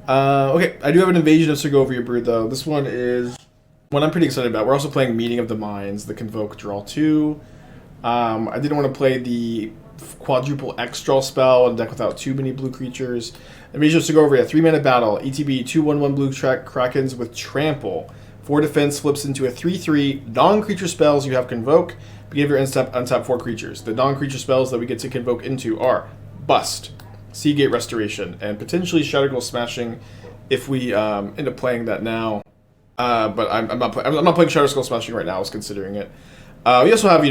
Okay, I do have an Invasion of Segovia Brood, though. This one is one I'm pretty excited about. We're also playing Meeting of the Minds, the Convoke Draw 2. I didn't want to play the quadruple X draw spell and deck without too many blue creatures. Invasion of Segovia, 3-mana battle, ETB, 2/1/1 blue Krakens with Trample. 4 defense flips into a 3/3. Non-creature spells you have Convoke. Beginning of your end step, untap 4 creatures. The non-creature spells that we get to Convoke into are Bust, Seagate Restoration, and potentially Shatterglow Smashing if we end up playing that now. But I'm not playing Shatterskull Smashing right now. I was considering it. We also have,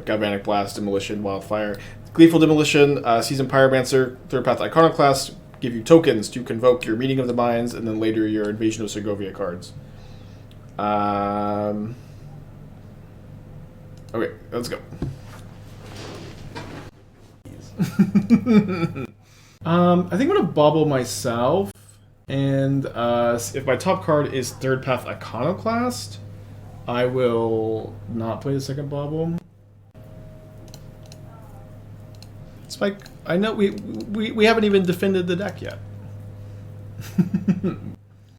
Galvanic Blast, Demolition, Wildfire, Gleeful Demolition, Seasoned Pyromancer, Third Path Iconoclast, give you tokens to convoke your Meeting of the Minds, and then later your Invasion of Segovia cards. Okay, let's go. I think I'm gonna Bauble myself, and if my top card is Third Path Iconoclast, I will not play the second Bauble. Spike, I know we haven't even defended the deck yet.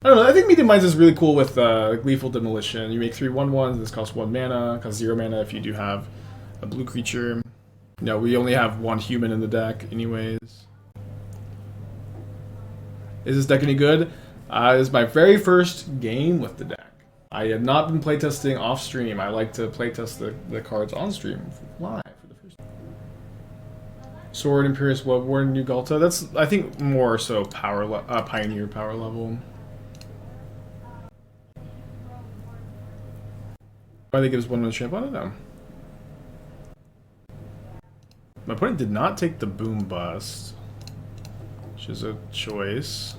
I don't know, I think Meeting of the Minds is really cool with Gleeful Demolition. You make 3/1/1s, this costs 1 mana, costs 0 mana if you do have a blue creature. No, we only have 1 human in the deck anyways. Is this deck any good? This is my very first game with the deck. I have not been playtesting off stream. I like to playtest the cards on stream live for the first time. Sword, Imperious Webworn, New Galta. That's, I think, more so Pioneer power level. Why they give us 1 mana champ? I don't know. My opponent did not take the Boom Bust, which is a choice.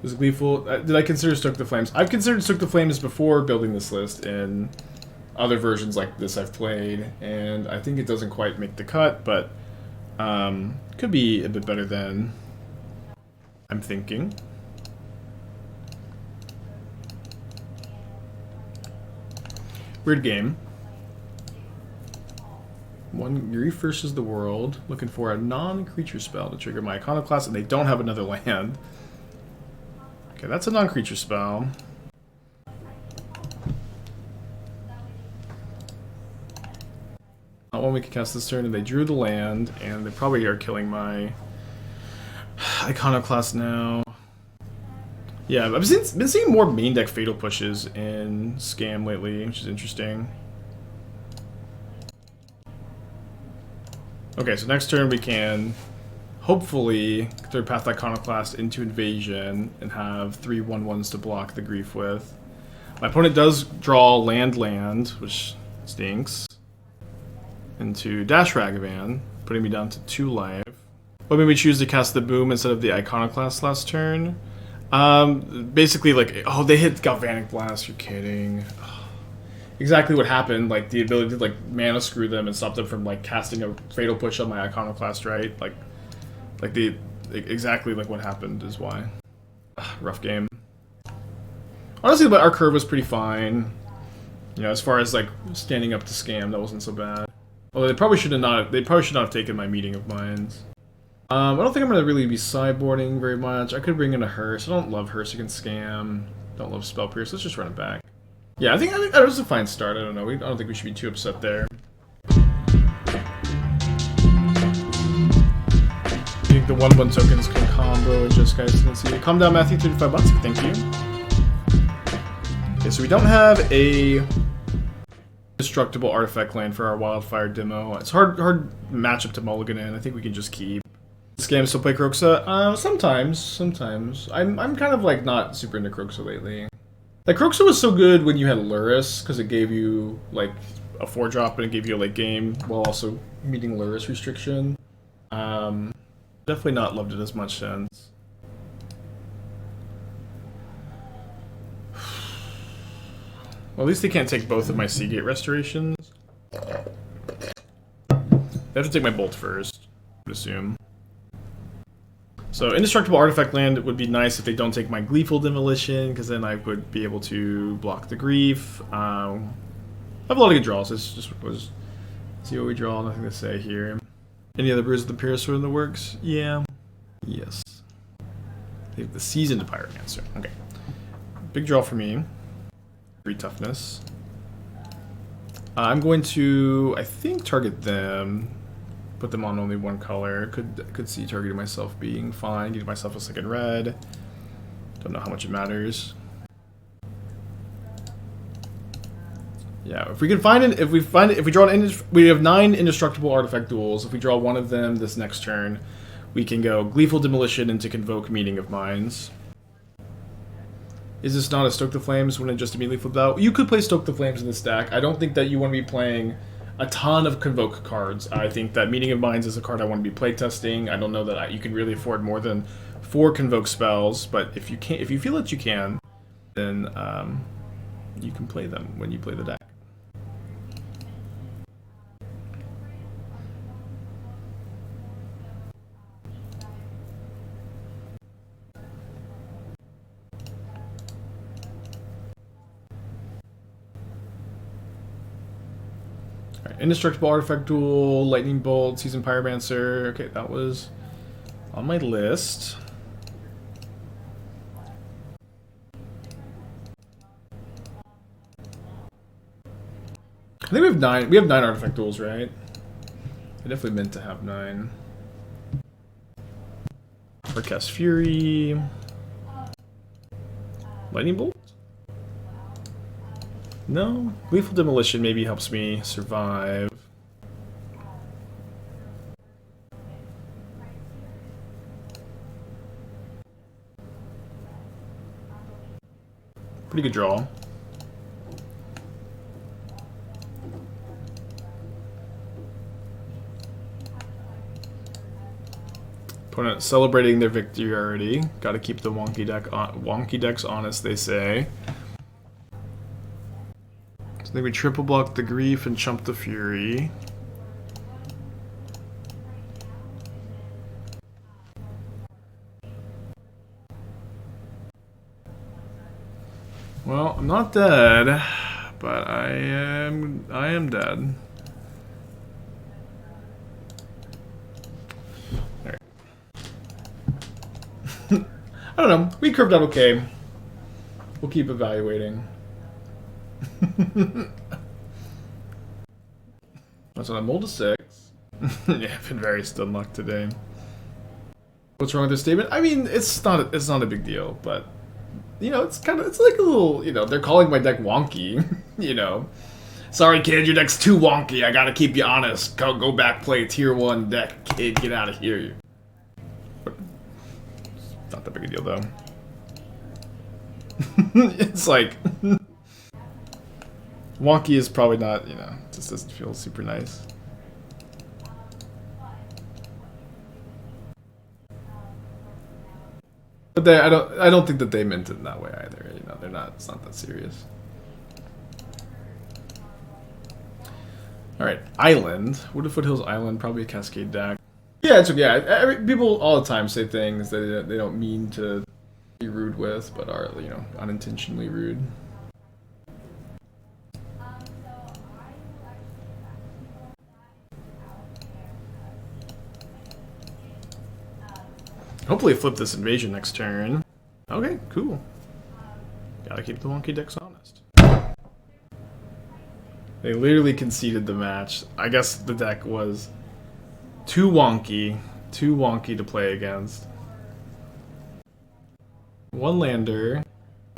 Was Gleeful? Did I consider Stoke the Flames? I've considered Stoke the Flames before building this list in other versions like this I've played, and I think it doesn't quite make the cut, but could be a bit better than I'm thinking. Weird game. One Grief versus the World, looking for a non-creature spell to trigger my Iconoclast, and they don't have another land. Okay, that's a non-creature spell. Not one we can cast this turn, and they drew the land, and they probably are killing my Iconoclast now. Yeah, I've been seeing more main deck Fatal Pushes in Scam lately, which is interesting. Okay, so next turn we can hopefully Third Path Iconoclast into Invasion and have 3/1/1s to block the Grief with. My opponent does draw land, which stinks, into Dash Ragavan, putting me down to 2 life. What made me choose to cast the Boom instead of the Iconoclast last turn? Basically, like, oh, they hit Galvanic Blast, you're kidding. Exactly what happened, like, the ability to, like, mana screw them and stop them from, like, casting a Fatal Push on my Iconoclast, right? Exactly like what happened is why. Rough game. Honestly, but our curve was pretty fine. You know, as far as, like, standing up to Scam, that wasn't so bad. Although they probably should not have taken my Meeting of Minds. I don't think I'm going to really be sideboarding very much. I could bring in a Hearse. I don't love Hearse against Scam. Don't love Spell Pierce. Let's just run it back. Yeah, I think that was a fine start. I don't know. I don't think we should be too upset there. I think the 1/1 tokens can combo and just guys can see it. Calm down, Matthew. 35 bucks. Thank you. Okay, so we don't have a destructible artifact land for our Wildfire demo. It's hard matchup to mulligan in. I think we can just keep. Scam still play Kroxa? Sometimes. I'm kind of like not super into Kroxa lately. Like, Kroxa was so good when you had Lurrus, because it gave you like a 4-drop and it gave you a late game while also meeting Lurrus restriction. Definitely not loved it as much since. Well, at least they can't take both of my Seagate restorations. They have to take my Bolt first, I would assume. So Indestructible Artifact land would be nice if they don't take my Gleeful Demolition, because then I would be able to block the Grief. I have a lot of good draws. Let's see what we draw. Nothing to say here. Any other brews of the Pyrosaur in the works? Yeah. Yes. They have the Seasoned Pyromancer. Okay. Big draw for me. 3 toughness. I'm going to, I think, target them. Put them on only 1 color. Could see targeting myself being fine. Getting myself a second red. Don't know how much it matters. Yeah, if we can find it, if we draw an, we have 9 indestructible artifact duels. If we draw one of them this next turn, we can go Gleeful Demolition into Convoke Meeting of Minds. Is this not a Stoke the Flames when it just immediately flipped out? You could play Stoke the Flames in this deck. I don't think that you want to be playing a ton of Convoke cards. I think that Meeting of Minds is a card I want to be playtesting. I don't know that you can really afford more than 4 Convoke spells, but if you can, if you feel that you can, then you can play them when you play the deck. Indestructible Artifact Duel, Lightning Bolt, Seasoned Pyromancer. Okay, that was on my list. I think we have 9. We have 9 Artifact Duels, right? I definitely meant to have 9. Forecast Fury. Lightning Bolt? No, Gleeful Demolition maybe helps me survive. Pretty good draw. Opponent celebrating their victory already. Got to keep the wonky decks honest, they say. So then we triple block the Grief and chump the Fury. Well, I'm not dead, but I am dead. Alright. I don't know. We curved out okay. We'll keep evaluating. That's what I'm rolled a 6. Yeah, I've been very still luck today. What's wrong with this statement? I mean, it's not a big deal, but you know, it's like a little, you know, they're calling my deck wonky, you know. Sorry kid, your deck's too wonky. I gotta keep you honest. Go back, play a tier 1 deck, kid. Get out of here. It's not that big a deal though. It's like wonky is probably not, you know, just doesn't feel super nice. But I don't think that they meant it in that way either. You know, they're not. It's not that serious. All right, Island. What if Foothills Island? Probably a Cascade deck. Yeah, it's yeah. People all the time say things that they don't mean to be rude with, but are, you know, unintentionally rude. Hopefully flip this invasion next turn. Okay, cool. Gotta keep the wonky decks honest. They literally conceded the match. I guess the deck was too wonky to play against. 1 lander,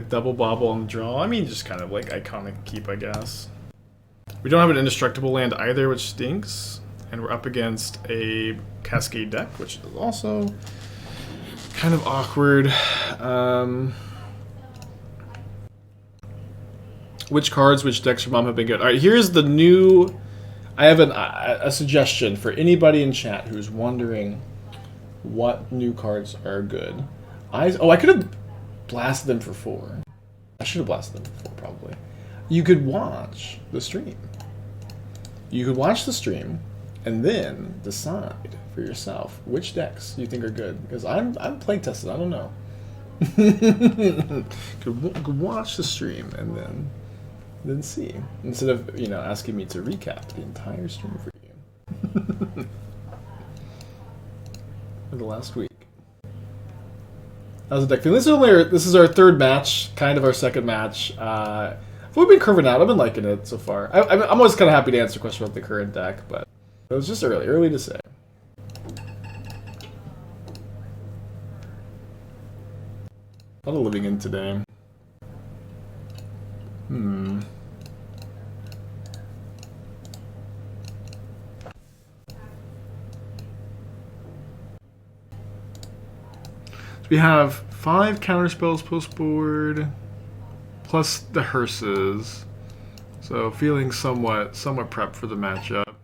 double Bauble on the draw. I mean, just kind of like iconic keep, I guess. We don't have an indestructible land either, which stinks. And we're up against a Cascade deck, which is also kind of awkward. Which cards, which decks from Mom have been good? Alright, here's the new... I have a suggestion for anybody in chat who's wondering what new cards are good. I could have blasted them for 4. I should have blasted them for 4, probably. You could watch the stream. You could watch the stream and then decide for yourself which decks you think are good. Because I'm playing tested, I don't know. could watch the stream and then see, instead of, you know, asking me to recap the entire stream for you. for the last week. How's the deck feeling? This is our third match, kind of our second match. We've been curving out. I've been liking it so far. I'm always kind of happy to answer questions about the current deck, but it was just early to say. A lot of living in today. We have 5 counterspells post board, plus the hearses. So feeling somewhat prepped for the matchup.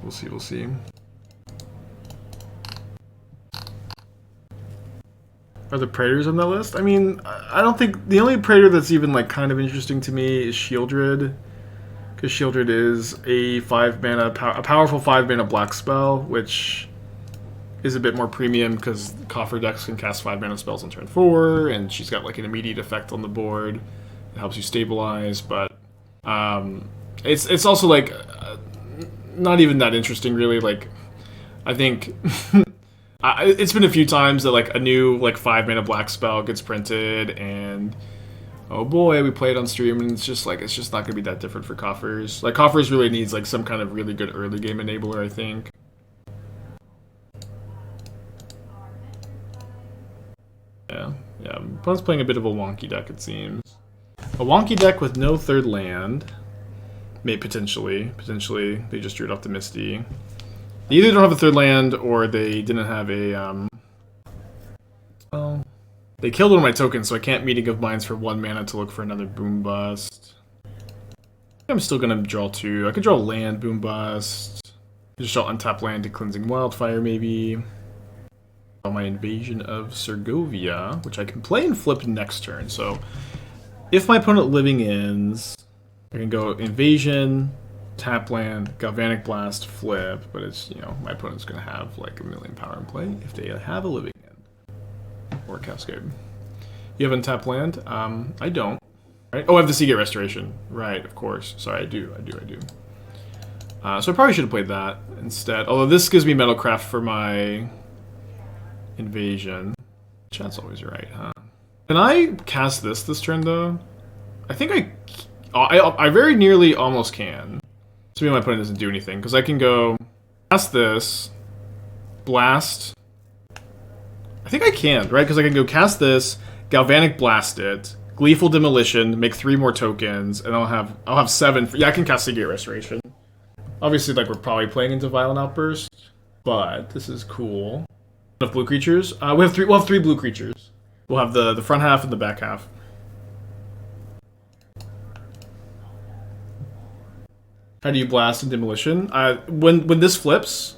We'll see. Are the Praetors on that list? I mean, I don't think the only Praetor that's even like kind of interesting to me is Shieldred, because Shieldred is a 5-mana, a powerful 5-mana black spell, which is a bit more premium because Coffer decks can cast 5-mana spells on turn 4, and she's got like an immediate effect on the board. It helps you stabilize, but it's also like not even that interesting really. Like, I think it's been a few times that like a new like 5-mana black spell gets printed, and oh boy, we play it on stream, and it's just not gonna be that different for Coffers. Like, Coffers really needs like some kind of really good early game enabler, I think. Yeah. Opponent's playing a bit of a wonky deck, it seems. A wonky deck with no third land. Maybe potentially. They just drew it off the Misty. They either don't have a third land, or they didn't have a, well, they killed one of my tokens, so I can't Meeting of Minds for 1 mana to look for another Boom Bust. I'm still gonna draw 2. I could draw land, Boom Bust. Just draw untap land to Cleansing Wildfire, maybe. My Invasion of Sergovia, which I can play and flip next turn. So if my opponent living ends, I can go Invasion, tap land, Galvanic Blast, flip, but it's, you know, my opponent's going to have like 1,000,000 power in play if they have a living end. Or Cascade. You have untap land? I don't. Right? Oh, I have the Seagate Restoration. Right, of course. Sorry, I do. So I probably should have played that instead. Although this gives me Metalcraft for my Invasion. Chat's always right, huh? Can I cast this turn, though? I think I very nearly almost can. So maybe my opponent doesn't do anything, because I can go cast this, blast. I think I can, right? Because I can go cast this, Galvanic Blast it, Gleeful Demolition, make 3 more tokens, and I'll have 7. Yeah, I can cast Seagate Restoration. Obviously, like, we're probably playing into Violent Outburst, but this is cool. Enough blue creatures. We'll have 3 blue creatures. We'll have the front half and the back half. How do you blast and demolition? When this flips,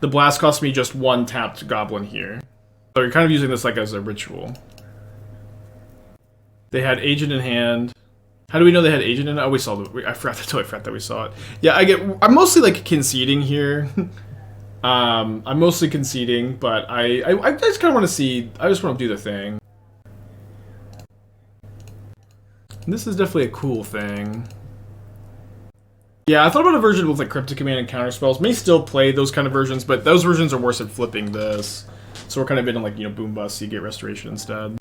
the blast costs me just 1 tapped goblin here. So you're kind of using this like as a ritual. They had agent in hand. How do we know they had agent in? Oh, we saw I forgot that we saw it. Yeah, I'm mostly like conceding here. I'm mostly conceding, but I just kind of want to see. I just want to do the thing. And this is definitely a cool thing. Yeah, I thought about a version with like Cryptic Command and counterspells. May still play those kind of versions, but those versions are worse at flipping this. So we're kind of in like, you know, Boom Bust, Seagate Restoration instead.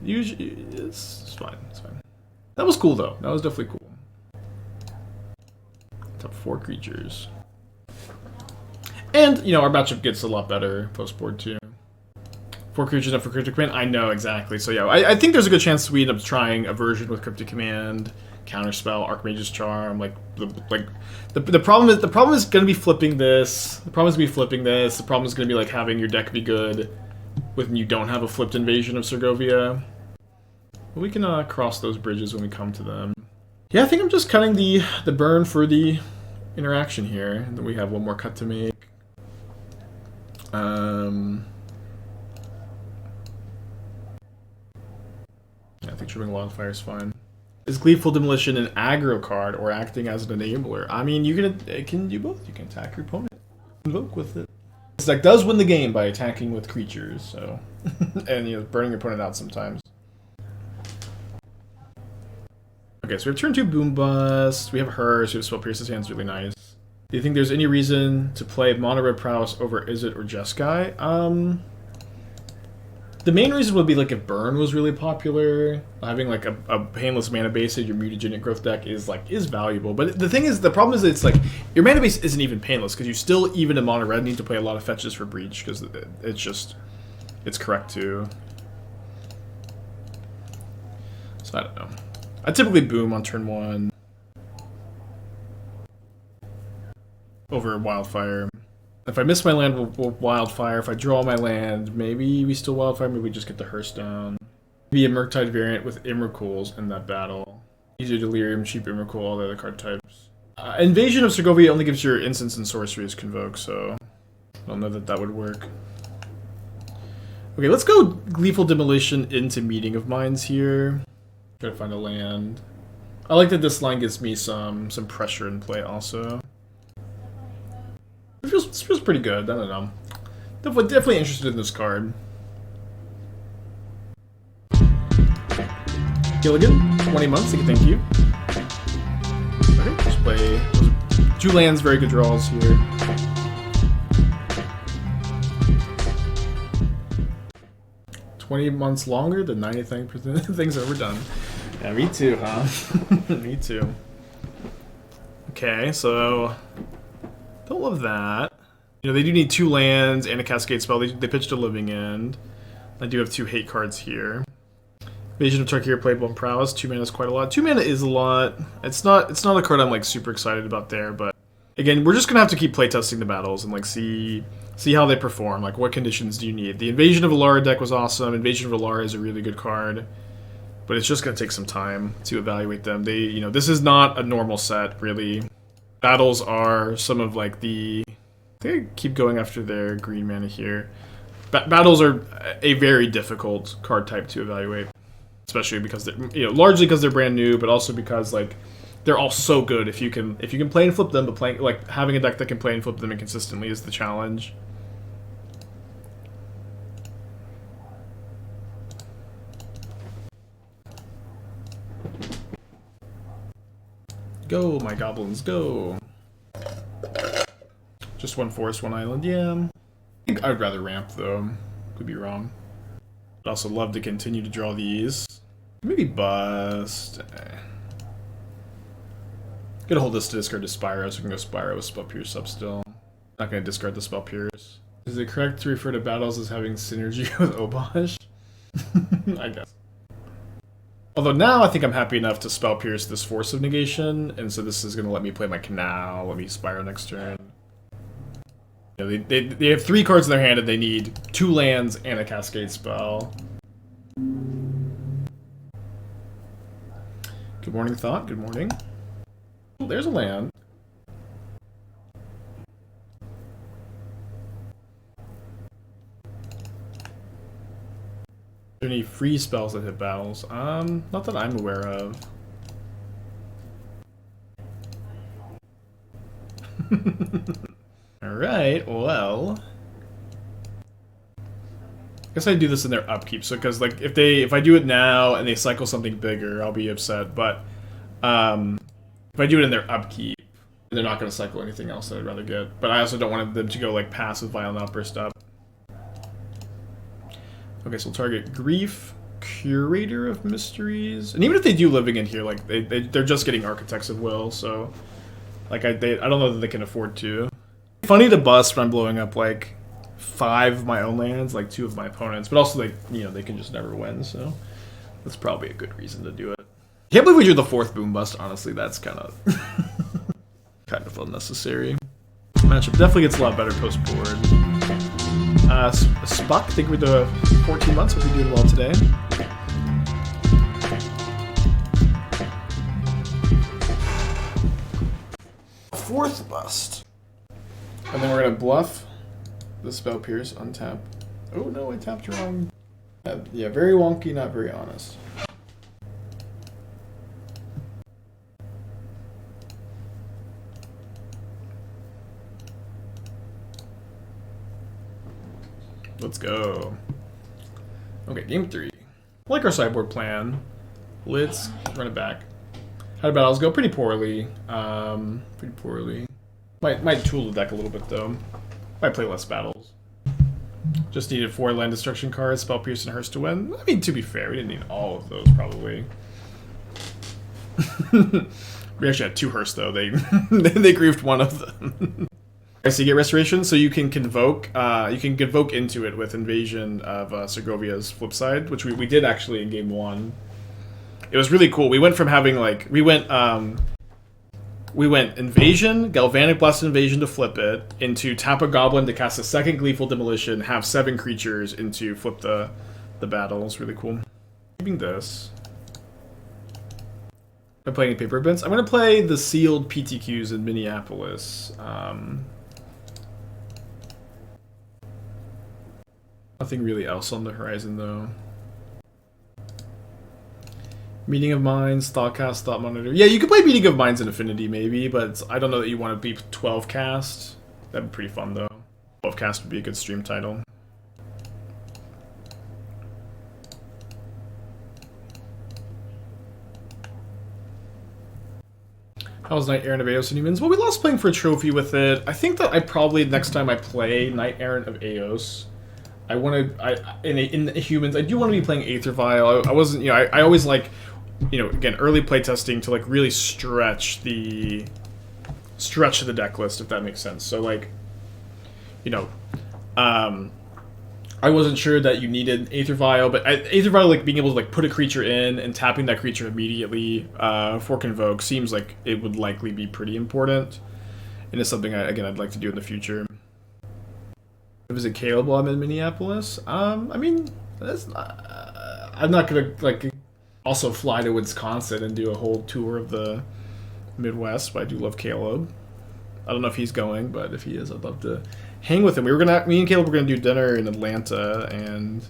Usually, it's fine. It's fine. That was cool though. That was definitely cool. Top 4 creatures. And, you know, our matchup gets a lot better post-board, too. 4 creatures up for Cryptic Command? I know, exactly. So, yeah, I think there's a good chance we end up trying a version with Cryptic Command, Counterspell, Archmage's Charm, the problem is going to be flipping this. The problem is going to be flipping this. The problem is going to be, like, having your deck be good when you don't have a flipped Invasion of Segovia. But we can cross those bridges when we come to them. Yeah, I think I'm just cutting the burn for the interaction here, and then we have 1 more cut to make. Yeah, I think Tripping Wildfire is fine. Is Gleeful Demolition an aggro card or acting as an enabler? I mean, it can do both. You can attack your opponent, invoke with it. This deck does win the game by attacking with creatures, so and you know, burning your opponent out sometimes. Okay, so we have turn 2 Boom Bust, we have Hers, we have Spell Pierce, this hand's really nice. Do you think there's any reason to play Mono Red Prowess over Izzet or Jeskai? The main reason would be like if Burn was really popular. Having like a painless mana base in your mutagenic growth deck is valuable. But the thing is, the problem is it's like your mana base isn't even painless because you still, even in Mono Red, need to play a lot of fetches for Breach because it's correct too. So I don't know. I typically boom on turn 1 over Wildfire. If I miss my land, we'll Wildfire. If I draw my land, maybe we still Wildfire. Maybe we just get the Hearse down. Maybe a Murktide variant with Imracools in that battle. Easier Delirium, cheap Imracool, all the other card types. Invasion of Segovia only gives your instants and sorcery as Convoke, so I don't know that that would work. Okay, let's go Gleeful Demolition into Meeting of Minds here. Try to find a land. I like that this line gives me some pressure in play also. It feels pretty good. I don't know. Definitely interested in this card. Gilligan, 20 months. Thank you. Okay, just play 2 lands. Very good draws here. "20 months longer than 99% of things ever done." Yeah, me too, huh? Me too. Okay, so don't love that. You know, they do need 2 lands and a Cascade spell. They pitched a Living End. I do have 2 hate cards here. Invasion of Tarkir, playable in Prowess. 2 mana is quite a lot. 2 mana is a lot. It's not a card I'm like super excited about there, but again, we're just gonna have to keep playtesting the battles and like see how they perform. Like, what conditions do you need? The Invasion of Alara deck was awesome. Invasion of Alara is a really good card, but it's just gonna take some time to evaluate them. This is not a normal set, really. Battles are some of like they keep going after their green mana here. Battles are a very difficult card type to evaluate, especially because they're, largely because they're brand new, but also because like they're all so good if you can play and flip them. But having a deck that can play and flip them inconsistently is the challenge. Go, my goblins, go. Just 1 forest, 1 island, yeah. I think I'd rather ramp, though. Could be wrong. I'd also love to continue to draw these. Maybe bust. Gonna hold this to discard to Spyro, so we can go Spyro with Spell Pierce up still. Not gonna discard the Spell Pierce. Is it correct to refer to battles as having synergy with Obosh? I guess. Although now I think I'm happy enough to Spell Pierce this Force of Negation, and so this is going to let me play my Canal, let me Spyro next turn. They have 3 cards in their hand and they need 2 lands and a Cascade spell. Good morning, Thought. Good morning. Oh, there's a land. Are there any free spells that hit battles? Not that I'm aware of. Alright, well. I guess I do this in their upkeep, so because like if I do it now and they cycle something bigger, I'll be upset. But if I do it in their upkeep, they're not gonna cycle anything else that I'd rather get. But I also don't want them to go like passive Violent Outburst up. Okay, so we'll target Grief, Curator of Mysteries, and even if they do Living in here, like they're just getting Architects of Will, so like I don't know that they can afford to. Funny to bust when I'm blowing up like 5 of my own lands, like 2 of my opponents, but also they can just never win, so that's probably a good reason to do it. Can't believe we drew the 4th boom bust. Honestly, that's kind of unnecessary. Matchup definitely gets a lot better post board. Spuck, I think we're doing 14 months. Hope you're doing well today. Fourth bust. And then we're gonna bluff the Spell Pierce, untap. Oh no, I tapped wrong. Yeah, very wonky, not very honest. Let's go. Okay, game 3. I like our sideboard plan. Let's run it back. How did battles go? Pretty poorly. Might tool the deck a little bit though. Might play less battles. Just needed 4 land destruction cards, Spell Pierce and Hearse to win. I mean, to be fair, we didn't need all of those probably. We actually had 2 Hearse though. They they griefed one of them. So you get Restoration, so you can convoke. You can convoke into it with Invasion of Segovia's flip side, which we did actually in game 1. It was really cool. We went from having like we went Invasion, Galvanic Blast Invasion to flip it, into tap a Goblin to cast a second Gleeful Demolition, have 7 creatures into flip the battle. It's really cool. Keeping this. Am I playing any paper events? I'm going to play the sealed PTQs in Minneapolis. Nothing really else on the horizon, though. Meeting of Minds, Thoughtcast, Thought Monitor. Yeah, you could play Meeting of Minds in Affinity, maybe, but I don't know that you want to be 12 cast. That'd be pretty fun, though. 12 cast would be a good stream title. How was Knight Errant of Eos and Humans? Well, we lost playing for a trophy with it. I think that I probably, next time I play Knight Errant of Eos, in Humans, I do want to be playing Aether Vial. I wasn't, you know, I always like, you know, again, early playtesting to like really stretch the deck list, if that makes sense. So like, you know, I wasn't sure that you needed Aether Vial, but Aether Vial, like being able to like put a creature in and tapping that creature immediately for Convoke seems like it would likely be pretty important, and it's something I'd like to do in the future. Visit Caleb while I'm in Minneapolis. I mean, that's not, I'm not gonna like also fly to Wisconsin and do a whole tour of the Midwest, but I do love Caleb. I don't know if he's going, but if he is, I'd love to hang with him. Me and Caleb were gonna do dinner in Atlanta, and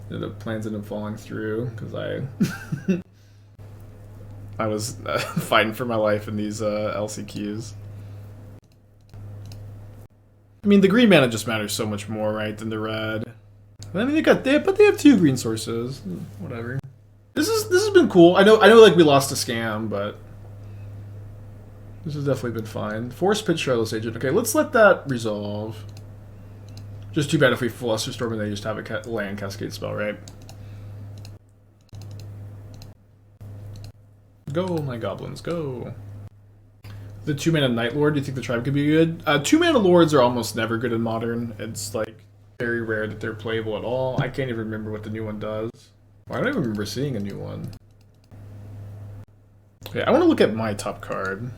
the plans ended up falling through because I was fighting for my life in these LCQs. I mean, the green mana just matters so much more, right, than the red. I mean, they have 2 green sources. Whatever. This has been cool. I know, like we lost a scam, but this has definitely been fine. Force Pitch Shardless Agent. Okay, let's let that resolve. Just too bad if we Flusterstorm and they just have a land cascade spell, right? Go, my goblins, go. The 2-mana Night Lord, do you think the tribe could be good? 2-mana Lords are almost never good in Modern. It's like very rare that they're playable at all. I can't even remember what the new one does. Well, I don't even remember seeing a new one. Okay, I want to look at my top card,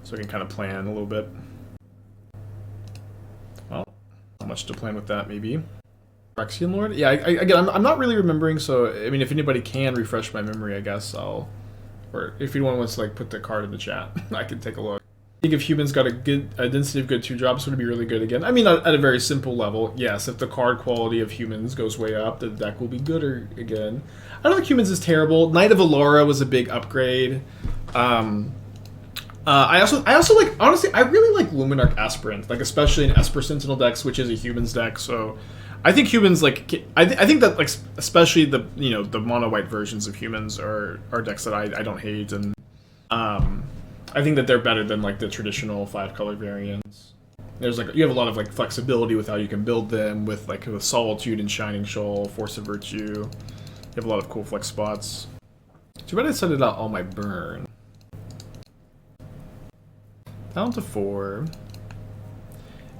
so I can kind of plan a little bit. Well, not much to plan with that, maybe. Phyrexian Lord? Yeah, again, I'm not really remembering, so, I mean, if anybody can refresh my memory, I guess I'll... Or if anyone wants to like put the card in the chat, I can take a look. I think if Humans got a density of good 2-drops, would it be really good again? I mean, at a very simple level, yes. If the card quality of Humans goes way up, the deck will be gooder again. I don't think Humans is terrible. Knight of Alara was a big upgrade. I also like, honestly, I really like Luminarch Aspirant, like especially in Esper Sentinel decks, which is a Humans deck. So I think Humans, like, I think that, like, especially the, you know, the mono-white versions of Humans are decks that I don't hate, and I think that they're better than, like, the traditional 5-color variants. There's, like, you have a lot of, like, flexibility with how you can build them with, like, with Solitude and Shining Shoal, Force of Virtue. You have a lot of cool flex spots. Too bad I set it out all my burn. Down to 4.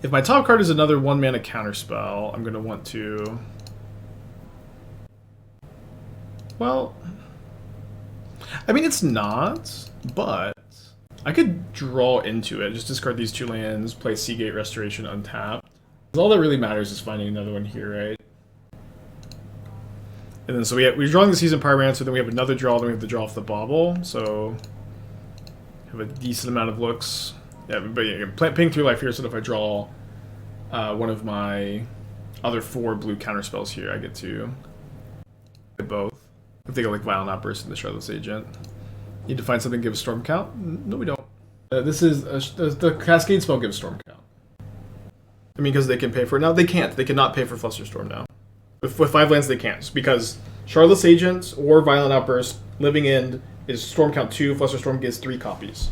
If my top card is another 1-mana counterspell, I'm going to want to... Well... I mean, it's not, but... I could draw into it, just discard these 2 lands, play Seagate Restoration untapped. All that really matters is finding another one here, right? And then so we're drawing the Seasoned Pyromancer, then we have another draw, then we have to draw off the Bauble, so... have a decent amount of looks. Yeah, but yeah, ping through life here, so that if I draw one of my other 4 blue counterspells here, I get to get both. If they go like Violent Outburst and the Shardless Agent. Need to find something to give a Storm Count? No, we don't. This is the Cascade spell gives Storm Count. I mean, because they can pay for it. Now they can't. They cannot pay for Flusterstorm now. With 5 lands, they can't, because Shardless Agent or Violent Outburst Living End is Storm Count 2. Flusterstorm gets 3 copies.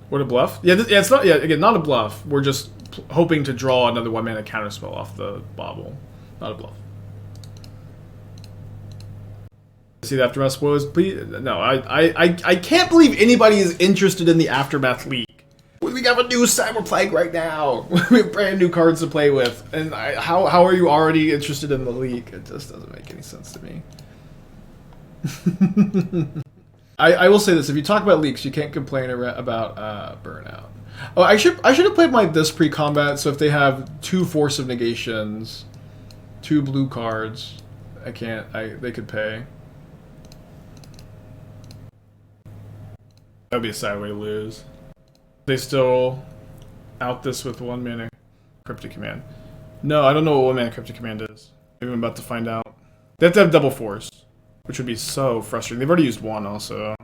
What a bluff? Yeah, yeah, it's not. Yeah, again, not a bluff. We're just hoping to draw another 1-mana counterspell off the Bauble. Not a bluff. See the Aftermath spoilers? Please, no. I can't believe anybody is interested in the Aftermath leak. We have a new Cyber Plague right now. We have brand new cards to play with, and how are you already interested in the leak? It just doesn't make any sense to me. I will say this: if you talk about leaks, you can't complain about Burnout. Oh, I should have played this pre-combat. So if they have 2 Force of Negations, 2 blue cards, they could pay. That'd be a sad way to lose. They still out this with 1-mana Cryptic Command. No, I don't know what 1-mana Cryptic Command is. Maybe I'm about to find out. They have to have double Force, which would be so frustrating. They've already used 1 also.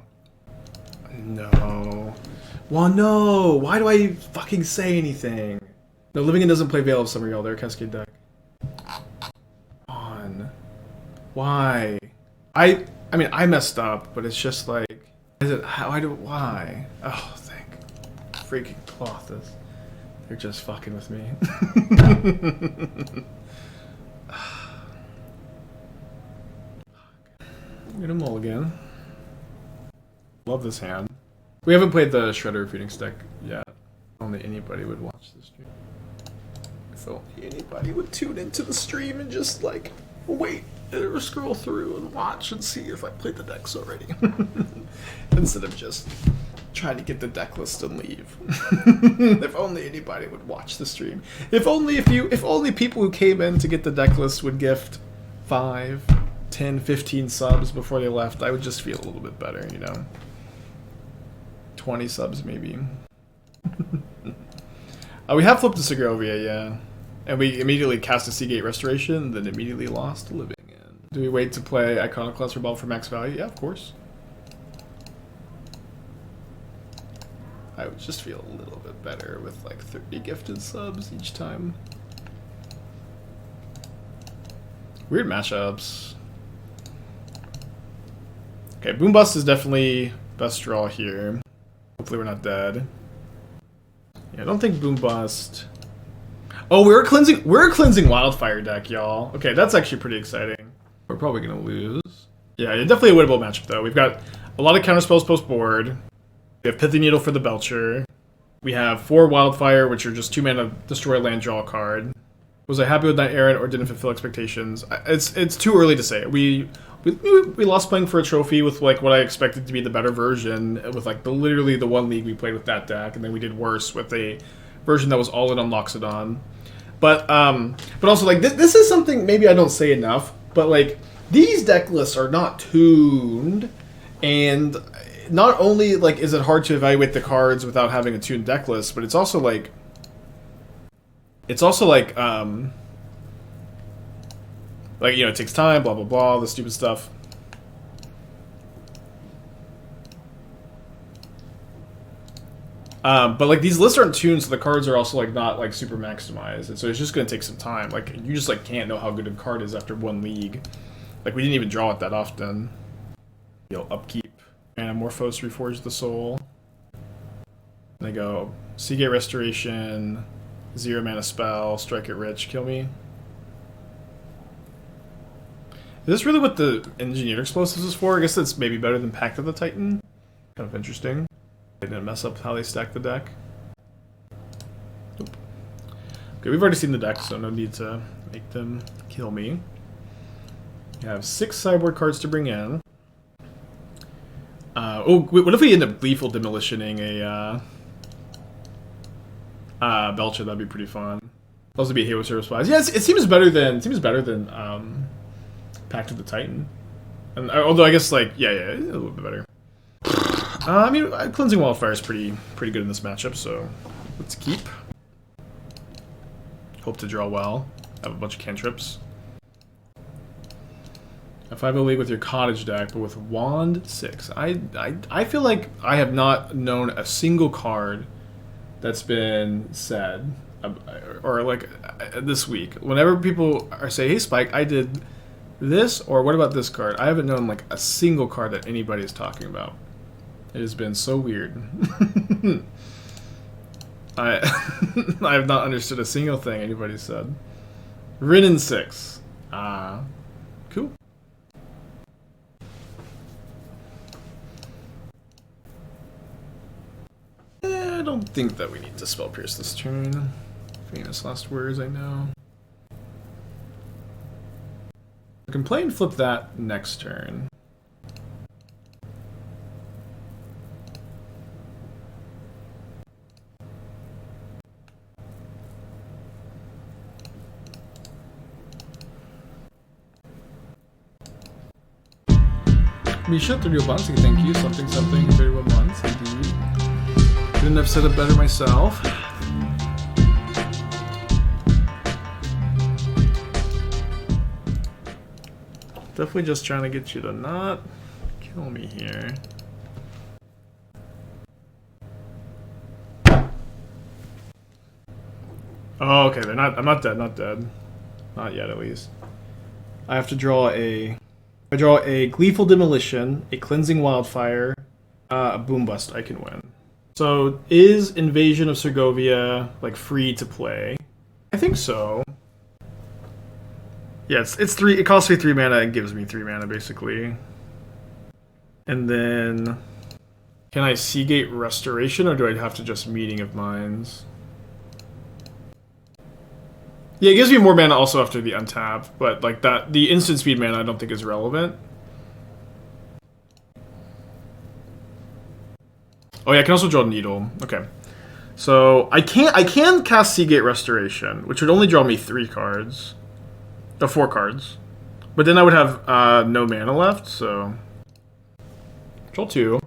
No. Well, no. Why do I fucking say anything? No, Living In doesn't play Veil of Summer, y'all. They're a Cascade deck. On. Why? I mean, I messed up, but it's just like, why? Oh, thank freaking Clothis. They're just fucking with me. Get a mulligan. Love this hand. We haven't played the Shredder Phoenix deck yet. Only anybody would watch the stream. If only anybody would tune into the stream and just like wait or scroll through and watch and see if I played the decks already. Instead of just trying to get the deck list and leave. If only anybody would watch the stream. If only people who came in to get the deck list would gift 5, 10, 15 subs before they left, I would just feel a little bit better, you know. 20 subs maybe. We have flipped to Sergovia, yeah. And we immediately cast a Seagate Restoration, then immediately lost Living In. Do we wait to play Iconoclast or Bauble for max value? Yeah, of course. I would just feel a little bit better with like 30 gifted subs each time. Weird matchups. Okay, Boom Bust is definitely best draw here. Hopefully we're not dead. Yeah, I don't think Boom Bust. Oh, we're a cleansing Wildfire deck, y'all. Okay, that's actually pretty exciting. We're probably gonna lose. Yeah, definitely a winnable matchup though. We've got a lot of counterspells post board. We have Pithing Needle for the Belcher. We have 4 Wildfire, which are just 2-mana destroy land, draw a card. Was I happy with Knight Errant or didn't fulfill expectations? It's too early to say. We lost playing for a trophy with like what I expected to be the better version with like literally the 1 league we played with that deck, and then we did worse with a version that was all in on Loxodon. But also like this is something maybe I don't say enough, but like these deck lists are not tuned, and not only like is it hard to evaluate the cards without having a tuned deck list, but it's also like you know, it takes time, blah blah blah, the stupid stuff. But like these lists aren't tuned, so the cards are also like not like super maximized, and so it's just gonna take some time. Like you just like can't know how good a card is after 1 league. Like we didn't even draw it that often. You'll upkeep Anamorphose, Reforge the Soul. And they go Seagate Restoration, 0-mana spell, strike it rich, kill me. Is this really what the Engineered Explosives is for? I guess that's maybe better than Pact of the Titan. Kind of interesting. They didn't mess up how they stack the deck. Nope. Okay, we've already seen the deck, so no need to make them kill me. We have 6 sideboard cards to bring in. What if we end up Gleeful Demolitioning a Belcher? That'd be pretty fun. Also be a Halo Service Wise. Yeah, it seems better than Pact of the Titan. And although I guess like yeah, a little bit better. I mean, Cleansing Wildfire is pretty good in this matchup, so let's keep. Hope to draw well. Have a bunch of cantrips. A 5-0 league with your cottage deck, but with Wand 6. I feel like I have not known a single card that's been said, or like this week. Whenever people are saying, "Hey Spike, I did this," or "What about this card?" I haven't known like a single card that anybody is talking about. It has been so weird. I I have not understood a single thing anybody said. Rin in 6. Cool. I don't think that we need to spell pierce this turn. Famous last words, I know. I can play and flip that next turn. Mishra, 31 months, thank you. Something, 31 months, indeed. Couldn't have said it better myself. Definitely just trying to get you to not kill me here. Oh, okay, they're not. I'm not dead. Not dead. Not yet, at least. I have to draw a. I draw a Gleeful Demolition, a Cleansing Wildfire, a Boom Bust. I can win. So is Invasion of Segovia like free to play? I think so. Yeah, it's 3. It costs me 3 mana and gives me 3 mana basically. And then, can I Seagate Restoration, or do I have to just Meeting of Minds? Yeah, it gives me more mana also after the untap, but like that, the instant speed mana I don't think is relevant. Oh yeah, I can also draw Needle. Okay, so I can cast Seagate Restoration, which would only draw me 3 cards, 4 cards, but then I would have no mana left. So draw 2.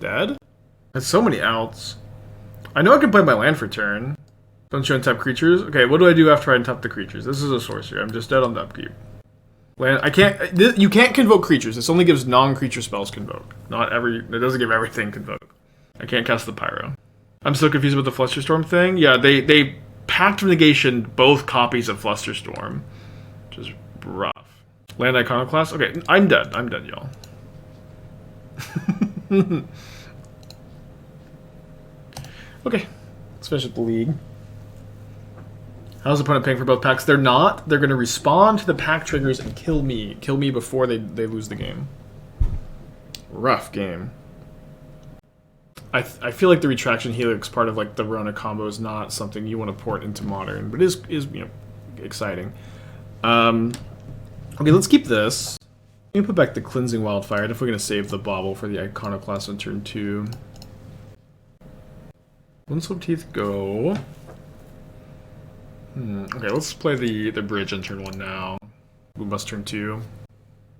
Dead. There's so many outs. I know I can play my land for turn. Don't you untap creatures? Okay, what do I do after I untap the creatures? This is a sorcery. I'm just dead on the upkeep. Land. I can't. You can't convoke creatures. This only gives non-creature spells convoke. Not every. It doesn't give everything convoke. I can't cast the pyro. I'm still confused with the Flusterstorm thing. Yeah, they packed from negation both copies of Flusterstorm, which is rough. Land Iconoclast. Okay, I'm dead. I'm dead, y'all. Okay, let's finish up the league. How's the opponent paying for both packs? They're not. They're going to respond to the pack triggers and kill me. Kill me before they lose the game. Rough game. I feel like the Retraction Helix part of like the Rona combo is not something you want to port into Modern, but is you know, exciting. Okay, let's keep this. Let me put back the Cleansing Wildfire. If we're going to save the Bauble for the Iconoclast on turn 2. Winslow Teeth go. Okay, let's play the bridge on turn 1 now. Boom Bust turn 2.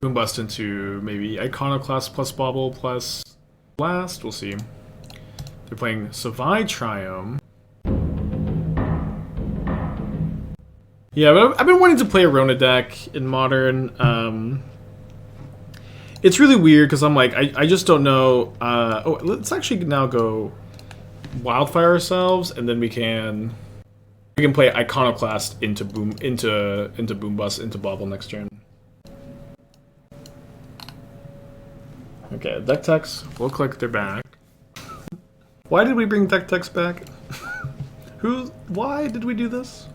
Boom Bust into maybe Iconoclast plus Bauble plus Blast. We'll see. They're playing Savai Triome. Yeah, but I've been wanting to play a Rona deck in Modern. It's really weird because I'm like, I just don't know. Oh, let's actually now go Wildfire ourselves, and then we can play Iconoclast into Boom Bust into Bauble next turn. Okay, deck techs look like they're back. Why did we bring deck techs back? Why did we do this?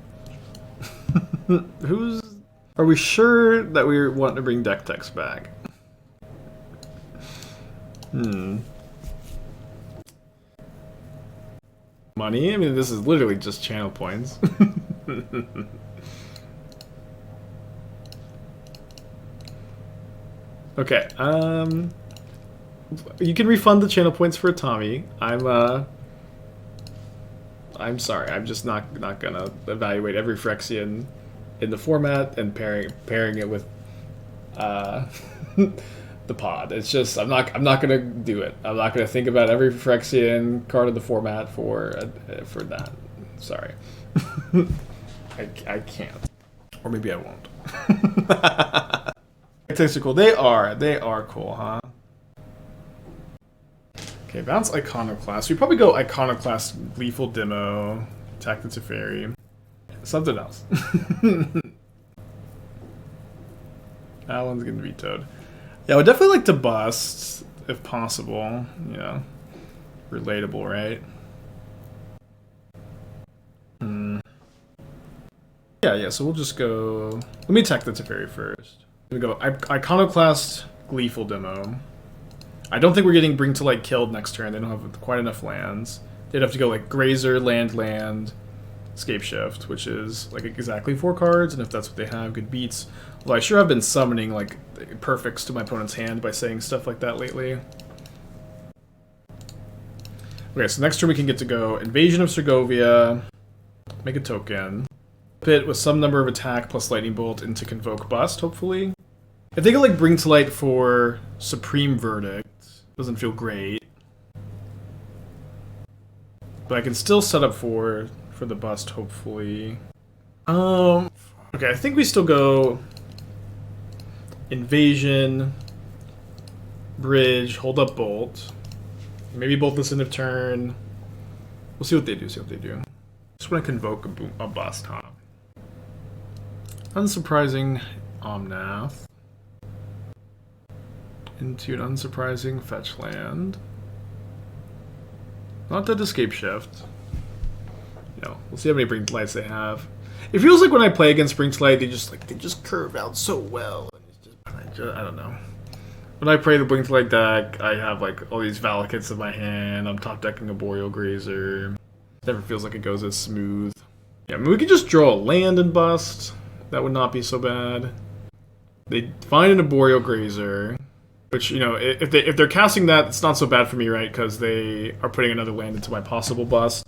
Are we sure that we want to bring deck techs back? Money? I mean, this is literally just channel points. Okay, you can refund the channel points for Tommy. I'm sorry, I'm just not gonna evaluate every Phyrexian in the format and pairing it with the pod. It's just I'm not gonna do it. I'm not gonna think about every Phyrexian card in the format for that. Sorry, I can't, or maybe I won't. Tactics are cool. They are cool, huh? Okay, bounce Iconoclast. We probably go Iconoclast, Gleeful Demo, attack the Teferi. Something else. That one's getting vetoed. Yeah, I would definitely like to bust. if possible. Yeah. Relatable, right? Yeah, so we'll just go... Let me attack the Teferi first. We go Iconoclast, Gleeful Demo. I don't think we're getting Bring to Light killed next turn. They don't have quite enough lands. They'd have to go like Grazer, Land, Scape Shift, which is like exactly 4 cards, and if that's what they have, good beats. Although I sure have been summoning like perfects to my opponent's hand by saying stuff like that lately. Okay, so next turn we can get to go Invasion of Segovia, make a token, pit with some number of attack plus Lightning Bolt into Convoke Bust, hopefully. If they could like Bring to Light for Supreme Verdict, doesn't feel great. But I can still set up for the bust, hopefully. Okay, I think we still go Invasion, Bridge, hold up Bolt. Maybe Bolt this end of turn. We'll see what they do, Just want to convoke a bust, huh? Unsurprising Omnath. Into an unsurprising fetch land. Not that Escape Shift. No, we'll see how many Bring to Lights they have. It feels like when I play against Bring to Light, they just curve out so well. And it's just, I don't know. When I play the Bring to Light deck, I have like all these Valakits in my hand. I'm top decking a Boreal Grazer. Never feels like it goes as smooth. Yeah, I mean, we could just draw a land and bust. That would not be so bad. They find a Boreal Grazer. Which, you know, if they're casting that, it's not so bad for me, right? Because they are putting another land into my possible bust.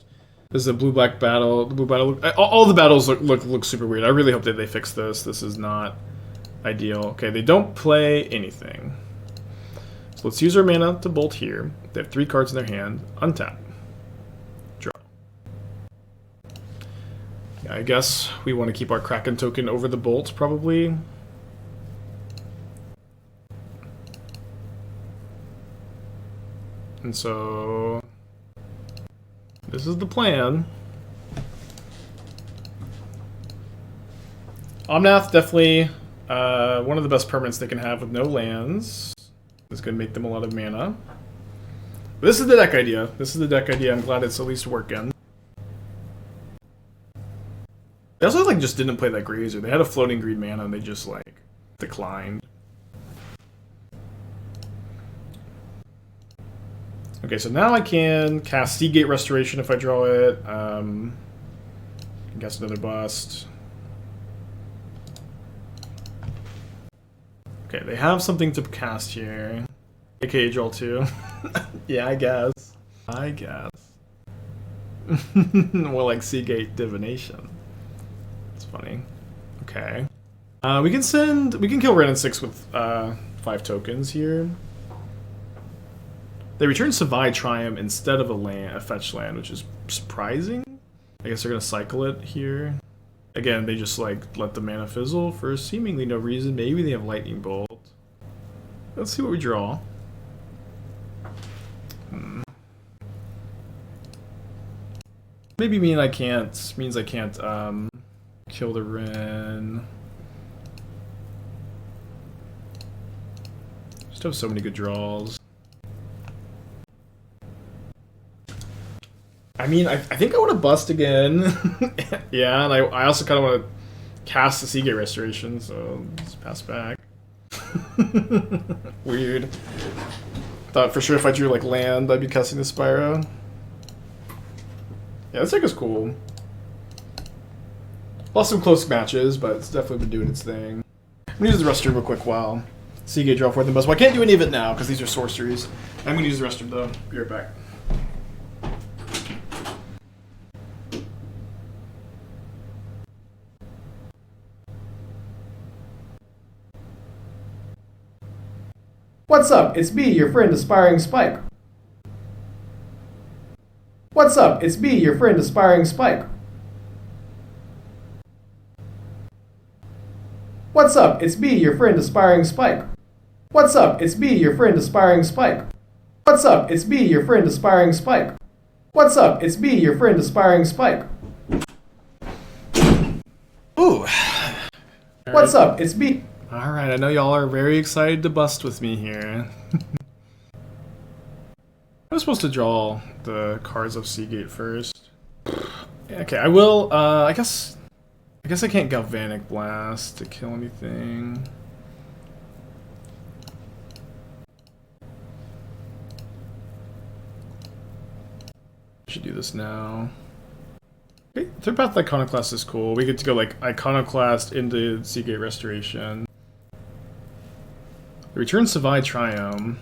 This is a blue-black battle. The blue battle, all the battles look super weird. I really hope that they fix this. This is not ideal. Okay, they don't play anything. So let's use our mana to bolt here. They have 3 cards in their hand. Untap. Draw. Yeah, I guess we want to keep our Kraken token over the bolt, probably. And so, this is the plan. Omnath, definitely one of the best permanents they can have with no lands. It's going to make them a lot of mana. But this is the deck idea. I'm glad it's at least working. They also like just didn't play that Grazer. They had a floating green mana and they just like declined. Okay, so now I can cast Seagate Restoration if I draw it. Can cast another bust. Okay, they have something to cast here. AKA draw 2. Yeah, I guess. More like Seagate Divination. It's funny. Okay. We can kill Ren and 6 with 5 tokens here. They return Savai Triumph instead of a fetch land, which is surprising. I guess they're gonna cycle it here. Again, they just like let the mana fizzle for seemingly no reason. Maybe they have Lightning Bolt. Let's see what we draw. Maybe means I can't kill the Ren. Just have so many good draws. I mean, I think I want to bust again. Yeah, and I also kind of want to cast the Seagate Restoration, so let's pass back. Weird. Thought for sure if I drew like land, I'd be casting the Spyro. Yeah, this deck is cool. Lost some close matches, but it's definitely been doing its thing. I'm gonna use the restroom real quick while Seagate draw 4 the bust. Well, I can't do any of it now because these are sorceries. I'm gonna use the restroom though. Be right back. What's up? It's me, your friend Aspiring Spike. What's up? It's me, your friend Aspiring Spike. What's up? It's me, your friend Aspiring Spike. What's up? It's me, your friend Aspiring Spike. What's up? It's me, your friend Aspiring Spike. What's up? It's me, your friend Aspiring Spike. Ooh. What's up? It's me. Alright, I know y'all are very excited to bust with me here. I'm supposed to draw the cards of Seagate first. Okay, I will. I guess I can't Galvanic Blast to kill anything. I should do this now. Okay, Third Path Iconoclast is cool. We get to go like Iconoclast into Seagate Restoration. Return Savai Triumph.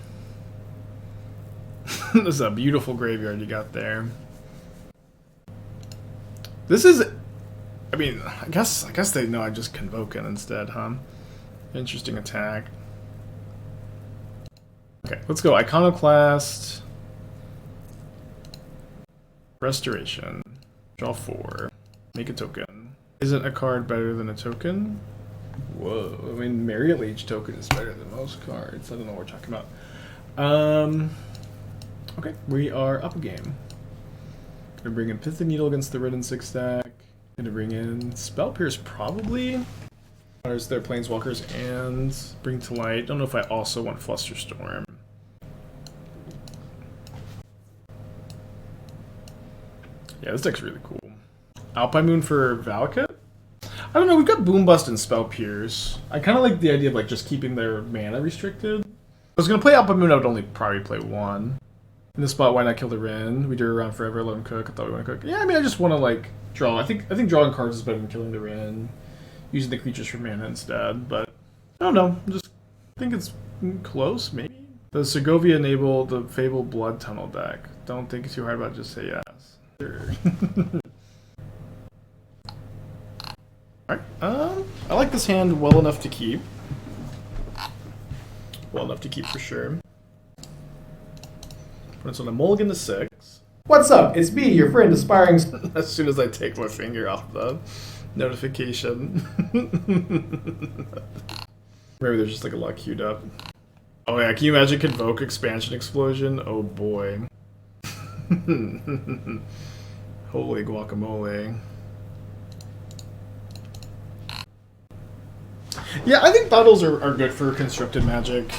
This is a beautiful graveyard you got there. This is, I mean, I guess they know I just Convoke it instead, huh? Interesting attack. Okay, let's go Iconoclast. Restoration. Draw 4. Make a token. Isn't a card better than a token? Whoa, I mean, Mariel Age token is better than most cards. I don't know what we're talking about. Okay, we are up a game. Gonna bring in Pithing Needle against the red and 6 stack. Gonna bring in Spell Pierce probably. There's their Planeswalkers and Bring to Light. Don't know if I also want Flusterstorm. Yeah, this deck's really cool. Alpine Moon for Valakut? I don't know, we've got Boombust and Spell Pierce. I kind of like the idea of like just keeping their mana restricted. If I was gonna play Alpine Moon, I would only probably play 1. In this spot, why not kill the Rin? We do it around forever, let him cook. I thought we want to cook. Yeah, I mean, I just want to like draw. I think drawing cards is better than killing the Rin. Using the creatures for mana instead, but I don't know. Just think it's close, maybe. Does Sergovia enable the Fabled Blood Tunnel deck? Don't think too hard about it, just say yes. Sure. Alright, I like this hand well enough to keep. Well enough to keep for sure. It's on a mulligan to 6. What's up? It's me, your friend Aspiring... As soon as I take my finger off the notification. Maybe there's just like a lot queued up. Oh yeah, can you imagine Convoke Expansion Explosion? Oh boy. Holy guacamole. Yeah, I think battles are good for constructed Magic.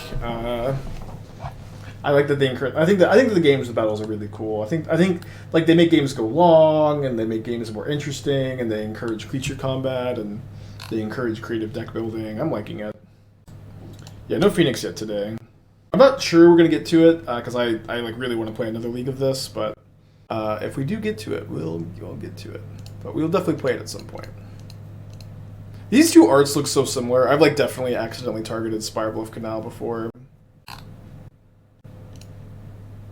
I like that they encourage. I think that the games with battles are really cool. I think like they make games go long and they make games more interesting and they encourage creature combat and they encourage creative deck building. I'm liking it. Yeah, no Phoenix yet today. I'm not sure we're gonna get to it because I like really want to play another league of this, but if we do get to it, we'll get to it. But we'll definitely play it at some point. These two arts look so similar. I've like definitely accidentally targeted Spirebluff Canal before.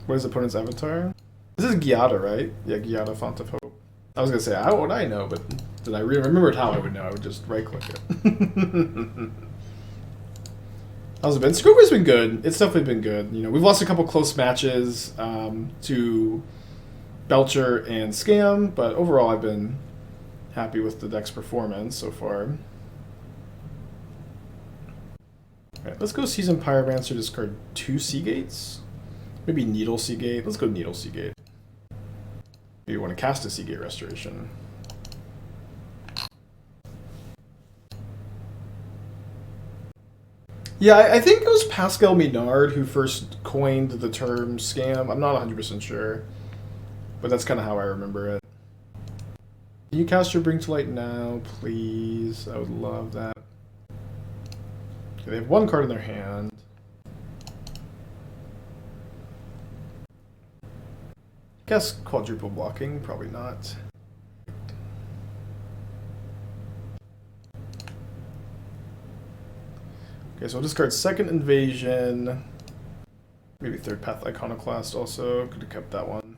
What is the opponent's avatar? This is Giada, right? Yeah, Giada, Font of Hope. I was gonna say, how would I know? But did I remembered how I would know? I would just right-click it. How's it been? Segovia's been good. It's definitely been good. You know, we've lost a couple close matches to Belcher and Scam, but overall I've been happy with the deck's performance so far. Alright, let's go Seasoned Pyromancer, discard 2 Seagates. Maybe Needle Seagate. Let's go Needle Seagate. Maybe you want to cast a Seagate Restoration. Yeah, I think it was Pascal Minard who first coined the term scam. I'm not 100% sure, but that's kind of how I remember it. Can you cast your Bring to Light now, please? I would love that. Okay, they have 1 card in their hand. Guess quadruple blocking, probably not. Okay, so I'll discard second Invasion. Maybe Third Path Iconoclast also. Could have kept that one.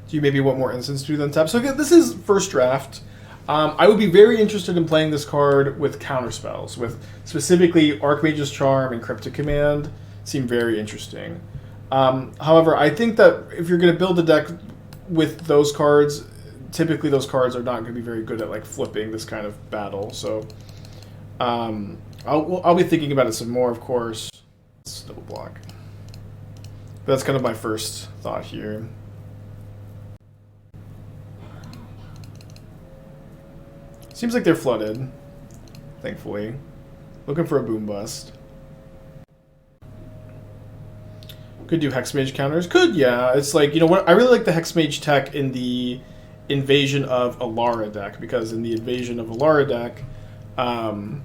Do you maybe want more instants to do than tap? So again, this is first draft. I would be very interested in playing this card with counterspells, with specifically Archmage's Charm and Cryptic Command. Seem very interesting. However, I think that if you're going to build a deck with those cards, typically those cards are not going to be very good at like flipping this kind of battle. So I'll be thinking about it some more, of course. Let's double block. But that's kind of my first thought here. Seems like they're flooded, thankfully. Looking for a boom bust. Could do Hexmage counters. Could, yeah. It's like, you know what? I really like the Hexmage tech in the Invasion of Alara deck, because in the Invasion of Alara deck, in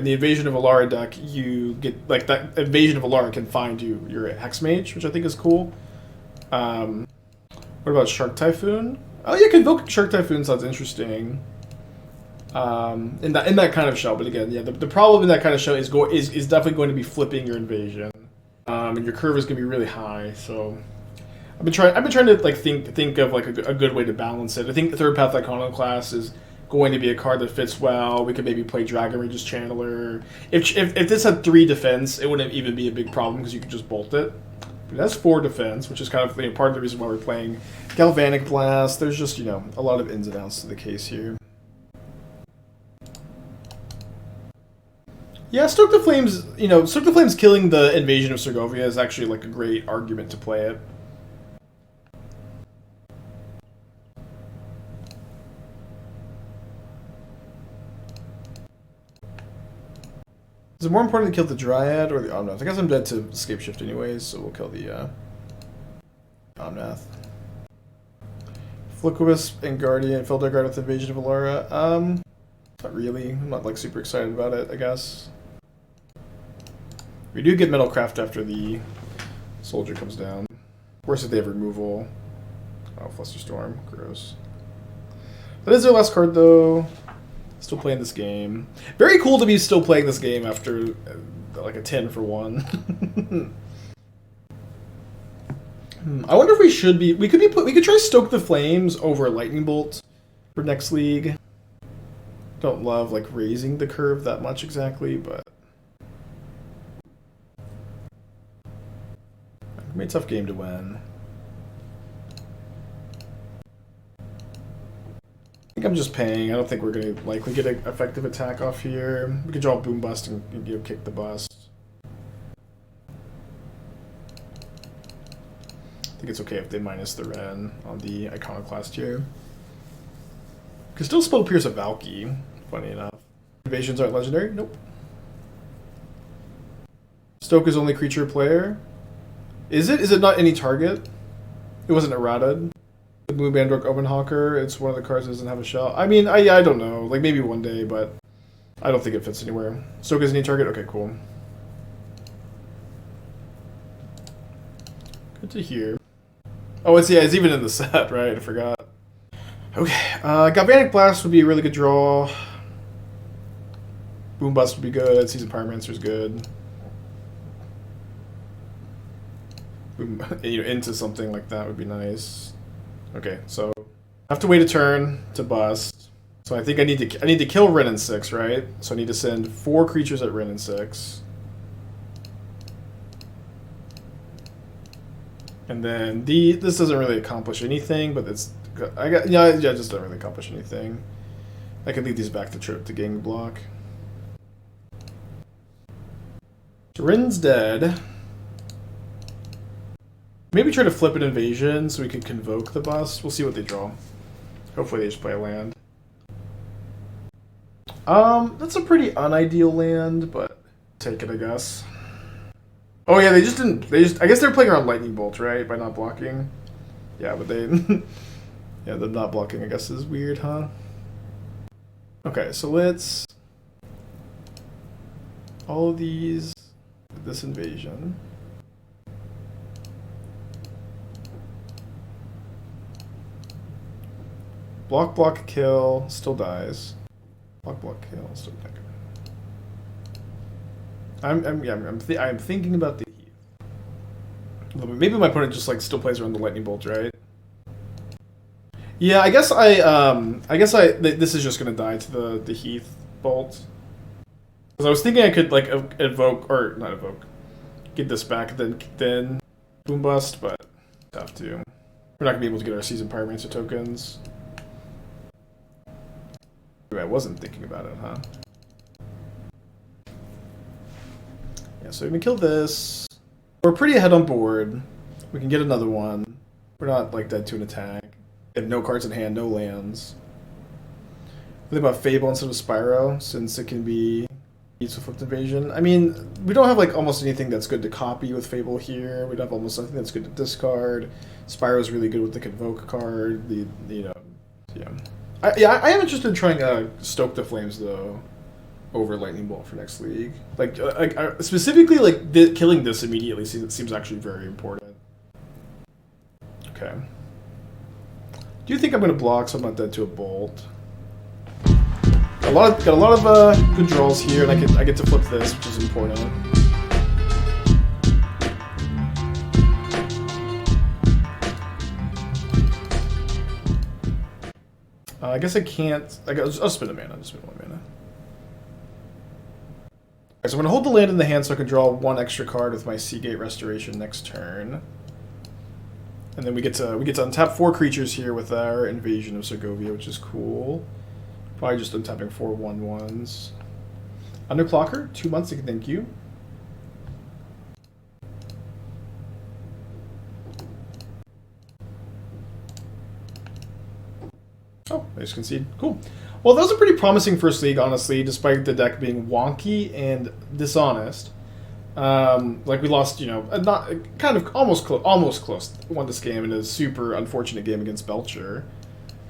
the Invasion of Alara deck, you get, like, that Invasion of Alara can find you your Hexmage, which I think is cool. What about Shark Typhoon? Oh yeah, Convoke Shark Typhoon sounds interesting. In that kind of shell, but again, yeah, the problem in that kind of shell is definitely going to be flipping your invasion, and your curve is going to be really high. So I've been trying to like think of like a good way to balance it. I think the Third Path Iconoclast is going to be a card that fits well. We could maybe play Dragon Rage's Channeler. If this had 3 defense, it wouldn't even be a big problem because you could just bolt it. But that's 4 defense, which is kind of, you know, part of the reason why we're playing Galvanic Blast. There's just, you know, a lot of ins and outs to the case here. Yeah, Stoke the Flames, you know, Stoke the Flames killing the Invasion of Segovia is actually like a great argument to play it. Is it more important to kill the Dryad or the Omnath? I guess I'm dead to Escape Shift anyways, so we'll kill the Omnath. Flickerwisp and Guardian, Felderguard with Invasion of Alara. Not really. I'm not like super excited about it, I guess. We do get Metalcraft after the soldier comes down. Worse if they have removal. Oh, Flusterstorm. Gross. That is their last card, though. Still playing this game. Very cool to be still playing this game after like a 10 for 1. I wonder if we should be. We could try Stoke the Flames over Lightning Bolt for next league. Don't love like raising the curve that much exactly, but. It made a tough game to win. I think I'm just paying. I don't think we're going to likely get an effective attack off here. We could draw Boom Bust and, you know, kick the bust. I think it's okay if they minus the Ren on the Iconoclast here. Could still Spell Pierce a Valky, funny enough. Invasions aren't legendary? Nope. Stoke is only creature player. Is it? Is it not any target? It wasn't errated. The Blue Bandork Openhawker, it's one of the cards that doesn't have a shell. I mean, I don't know. Like, maybe one day, but I don't think it fits anywhere. Stoke is any target? Okay, cool. Good to hear. Oh, it's even in the set, right? I forgot. Okay, Galvanic Blast would be a really good draw. Boom Bust would be good. Seasoned Pyromancer is good. Boom, you know, into something like that would be nice. Okay, so I have to wait a turn to bust. So I think I need to kill Ren in 6, right? So I need to send 4 creatures at Ren in 6. And then this doesn't really accomplish anything, but it just doesn't really accomplish anything. I can leave these back to trip to gang block. So Ren's dead. Maybe try to flip an invasion so we can convoke the bust. We'll see what they draw. Hopefully they just play a land. That's a pretty unideal land, but take it, I guess. Oh yeah, they just didn't. I guess they're playing around Lightning Bolt, right? By not blocking. Yeah, but they. Yeah, them not blocking, I guess, is weird, huh? Okay, so let's. All of these. This invasion. Block, block, kill, still dies. Block, block, kill, still dies. I'm thinking about the Heath. Maybe my opponent just like still plays around the Lightning Bolt, right? Yeah, I guess this is just gonna die to the Heath Bolt. Because I was thinking I could like evoke or not evoke, get this back and then Boom Bust, but tough to. We're not gonna be able to get our Seasoned Pyromancer tokens. I wasn't thinking about it, huh? Yeah, so we can kill this. We're pretty ahead on board. We can get another one. We're not like dead to an attack. We have no cards in hand, no lands. Think about Fable instead of Spyro, since it can be With Flipped Invasion. I mean, we don't have like almost anything that's good to copy with Fable here. We don't have almost nothing that's good to discard. Spyro's really good with the Convoke card. I am interested in trying Stoke the Flames though over Lightning Bolt for next league. Specifically, killing this immediately seems actually very important. Okay. Do you think I'm going to block so I'm not dead to a Bolt? Got a lot of good draws here, and I get to flip this, which is important. I guess I can't. I'll spin a mana. Just spin one mana. Okay, so I'm gonna hold the land in the hand so I can draw one extra card with my Seagate Restoration next turn. And then we get to untap 4 creatures here with our Invasion of Segovia, which is cool. Probably just untapping 4 1/1s. Underclocker, 2 months, thank you. Oh, I just concede. Cool. Well, that was a pretty promising first league, honestly, despite the deck being wonky and dishonest. We lost, not kind of almost close. Won this game in a super unfortunate game against Belcher.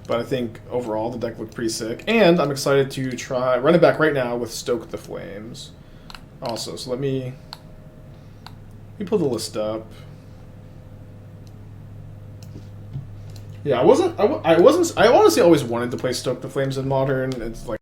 But I think overall the deck looked pretty sick. And I'm excited to try run it back right now with Stoke the Flames. Also, so let me pull the list up. Yeah, I honestly always wanted to play Stoke the Flames in Modern. It's like